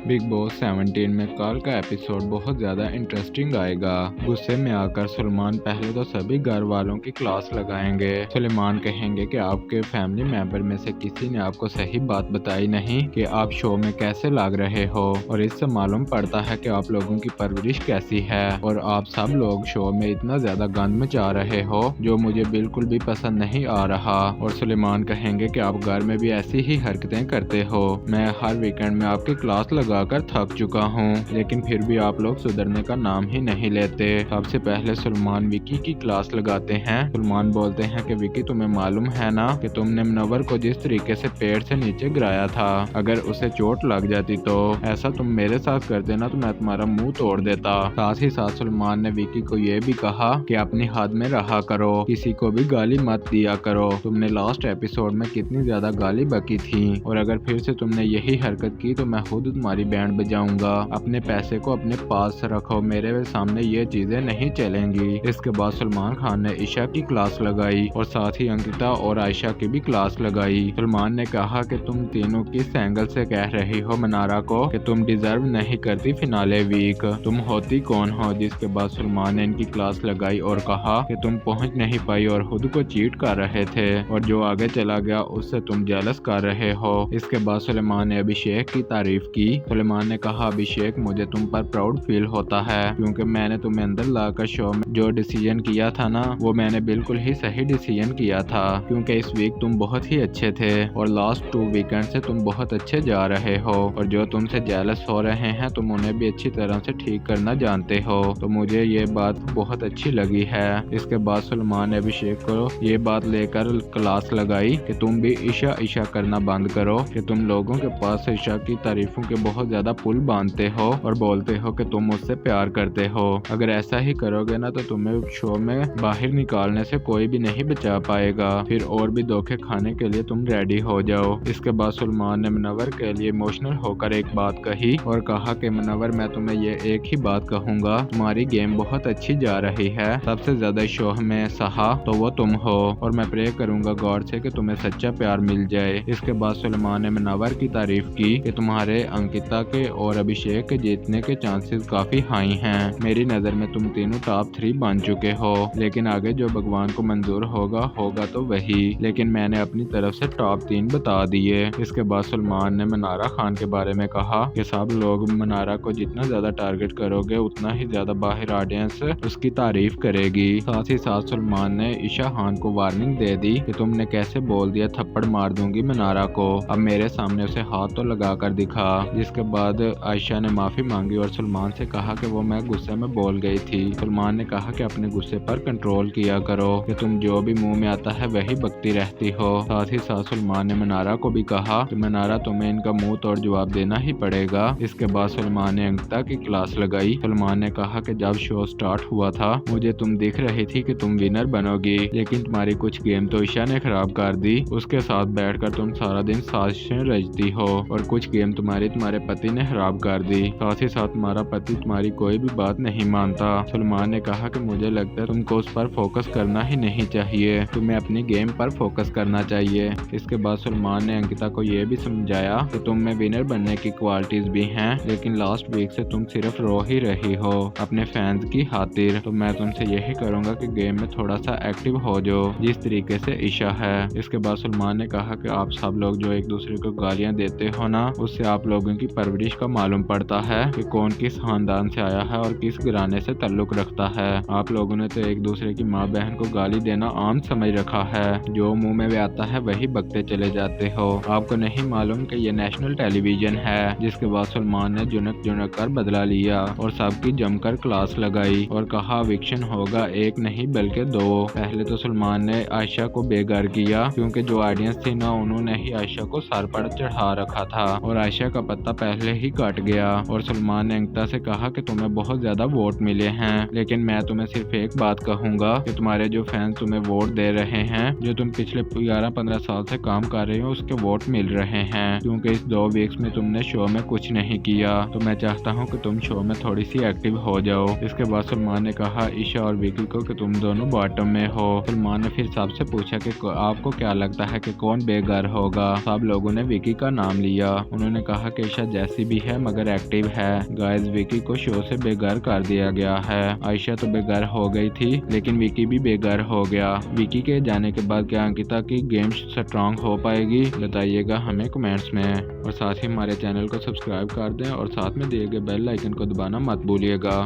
Big boss 17 में कल का एपिसोड बहुत ज़्यादा इंटरेस्टिंग आएगा। गुस्से में आकर सलमान पहले तो सभी घर वालों की क्लास लगाएंगे। सलमान कहेंगे कि आपके फैमिली मेंबर में से किसी ने आपको सही बात बताई नहीं कि आप शो में कैसे लग रहे हो, और इससे मालूम पड़ता है कि आप लोगों की परवरिश कैसी है और आप सब लोग शो में इतना ज़्यादा गंद मचा रहे हो जो मुझे बिल्कुल भी पसंद नहीं आ रहा। और सलमान कहेंगे कि आप घर में भी ऐसी ही हरकतें करते हो। मैं हर वीकेंड में आपकी क्लास लगाकर थक चुका हूँ, लेकिन फिर भी आप लोग सुधरने का नाम ही नहीं लेते। सबसे पहले सलमान विकी की क्लास लगाते हैं। सलमान बोलते हैं कि विकी, तुम्हें मालूम है ना कि तुमने मुनव्वर को जिस तरीके से पेड़ से नीचे गिराया था, अगर उसे चोट लग जाती तो ऐसा तुम मेरे साथ कर देना तो मैं तुम्हारा मुंह तोड़ देता। साथ ही साथ सलमान ने विकी को ये भी कहा कि अपनी हद में रहा करो, किसी को भी गाली मत दिया करो। तुमने लास्ट एपिसोड में कितनी ज्यादा गाली बकी थी, और अगर फिर से तुमने यही हरकत की तो मैं खुद तुम्हारी बैंड बजाऊंगा। अपने पैसे को अपने पास रखो, मेरे सामने ये चीजें नहीं चलेंगी। इसके बाद सलमान खान ने ईशा की क्लास लगाई और साथ ही अंकिता और आयशा की भी क्लास लगाई। सलमान ने कहा कि तुम तीनों किस एंगल से कह रही हो मनारा को कि तुम डिजर्व नहीं करती फिनाले वीक, तुम होती कौन हो। जिसके बाद सलमान ने इनकी क्लास लगाई और कहा कि तुम पहुंच नहीं पाई और खुद को चीट कर रहे थे, और जो आगे चला गया उससे तुम जेलस कर रहे हो। इसके बाद सलमान ने अभिषेक की तारीफ की। सलमान ने कहा, अभिषेक, मुझे तुम पर प्राउड फील होता है क्योंकि मैंने तुम्हें अंदर लाकर शो में जो डिसीजन किया था ना, वो मैंने बिल्कुल ही सही डिसीजन किया था, क्योंकि इस वीक तुम बहुत ही अच्छे थे और लास्ट 2 वीकेंड से तुम बहुत अच्छे जा रहे हो, और जो तुमसे जेलस हो रहे हैं तुम उन्हें भी अच्छी तरह से ठीक करना जानते हो। तो मुझे ये बात बहुत अच्छी लगी है। इसके बाद सलमान ने अभिषेक को ये बात लेकर क्लास लगाई कि तुम भी ईशा ईशा करना बंद करो, कि तुम लोगों के पास ईशा की तारीफों के बहुत ज्यादा पुल बांधते हो और बोलते हो कि तुम मुझसे प्यार करते हो। अगर ऐसा ही करोगे ना तो तुम्हें शो में बाहर निकालने से कोई भी नहीं बचा पाएगा, फिर और भी धोखे खाने के लिए तुम रेडी हो जाओ। इसके बाद सलमान ने मुनव्वर के लिए इमोशनल होकर एक बात कही और कहा कि मुनव्वर, मैं तुम्हें ये एक ही बात कहूंगा, तुम्हारी गेम बहुत अच्छी जा रही है, सबसे ज्यादा शो में सहा तो वो तुम हो, और मैं प्रे करूंगा गॉड से कि तुम्हें सच्चा प्यार मिल जाए। इसके बाद सलमान ने मुनव्वर की तारीफ की कि तुम्हारे अंकिता के और अभिषेक के जीतने के चांसेस काफी हाई हैं। मेरी नजर में तुम तीनों टॉप 3 बन चुके हो, लेकिन आगे जो भगवान को मंजूर होगा तो वही, लेकिन मैंने अपनी तरफ से टॉप 3 बता दिए। इसके बाद सलमान ने मनारा खान के बारे में कहा कि सब लोग मनारा को जितना ज्यादा टारगेट करोगे उतना ही ज्यादा बाहर ऑडियंस उसकी तारीफ करेगी। साथ ही साथ सलमान ने ईशा खान को वार्निंग दे दी कि तुमने कैसे बोल दिया थप्पड़ मार दूंगी मनारा को, अब मेरे सामने उसे हाथ तो लगा कर दिखा। जिसके बाद आयशा ने माफी मांगी और सलमान से कहा कि वो मैं गुस्से में बोल गई थी। सलमान ने कहा कि अपने गुस्से पर कंट्रोल किया करो, कि तुम जो भी मुंह में आता है वही बकती रहती हो। साथ ही साथ सलमान ने मनारा को भी कहा कि मनारा, तुम्हें इनका मुंह तोड़ जवाब देना ही पड़ेगा। इसके बाद सलमान ने अंकिता की क्लास लगाई। सलमान ने कहा कि जब शो स्टार्ट हुआ था मुझे तुम दिख रही थी कि तुम विनर बनोगी, लेकिन तुम्हारी कुछ गेम तो ईशा ने खराब कर दी। उसके साथ बैठकर तुम सारा दिन साजिशें रचती हो, और कुछ गेम तुम्हारे पति ने खराब कर दी। साथ ही साथ तुम्हारा पति तुम्हारी कोई भी बात नहीं मानता। सलमान ने कहा कि मुझे लगता है तुमको उस पर फोकस करना ही नहीं चाहिए, तुम्हें अपनी गेम पर फोकस करना चाहिए। इसके बाद सलमान ने अंकिता को यह भी समझाया कि तुम में विनर बनने की क्वालिटीज भी हैं, लेकिन लास्ट वीक से तुम सिर्फ रो ही रही हो अपने फैंस की खातिर। तो मैं तुमसे यही करूंगा कि गेम में थोड़ा सा एक्टिव हो जाओ, जिस तरीके से ईशा है। इसके बाद सलमान ने कहा कि आप सब लोग जो एक दूसरे को गालियां देते हो ना, उससे आप लोगों की परवरिश का मालूम पड़ता है कि कौन किस खानदान से आया है और किस घराने से ताल्लुक रखता है। आप लोगों ने तो एक दूसरे की माँ बहन को गाली देना आम समझ रखा है, जो मुंह में भी आता है वही बकते चले जाते हो। आपको नहीं मालूम कि ये नेशनल टेलीविजन है। जिसके बाद सलमान ने जुनक कर बदला लिया और सबकी जमकर क्लास लगाई और कहा विक्शन होगा एक नहीं बल्कि 2। पहले तो सलमान ने आयशा को बेघर किया, क्योंकि जो ऑडियंस थी ना उन्होंने ही आयशा को सर पर चढ़ा रखा था और आयशा का पत्ता पहले ही कट गया। और सलमान ने अंकिता से कहा कि तुम्हें बहुत ज्यादा वोट मिले हैं, लेकिन मैं तुम्हें सिर्फ एक बात कहूंगा कि तुम्हारे जो फैंस तुम्हें वोट दे रहे हैं, जो तुम पिछले 11-15 साल से काम कर रहे हो उसके वोट मिल रहे हैं, क्योंकि इस 2 वीक्स में तुमने शो में कुछ नहीं किया। तो मैं चाहता हूँ कि तुम शो में थोड़ी सी एक्टिव हो जाओ। इसके बाद सलमान ने कहा ईशा और विकी को कि तुम दोनों बॉटम में हो। सलमान ने फिर सबसे पूछा कि आपको क्या लगता है कि कौन बेघर होगा। सब लोगों ने विकी का नाम लिया। उन्होंने कहा कि ईशा جیسی بھی ہے مگر ایکٹیو ہے۔ گائز وکی کو شو سے بے گھر کر دیا گیا ہے۔ عائشہ تو بے گھر ہو گئی تھی لیکن وکی بھی بے گھر ہو گیا۔ وکی کے جانے کے بعد کیا انکتا کی گیم سٹرانگ ہو پائے گی؟ بتائیے گا ہمیں کمنٹس میں، اور ساتھ ہی ہمارے چینل کو سبسکرائب کر دیں اور ساتھ میں دیے گئے بیل آئیکن کو دبانا مت بھولیے گا۔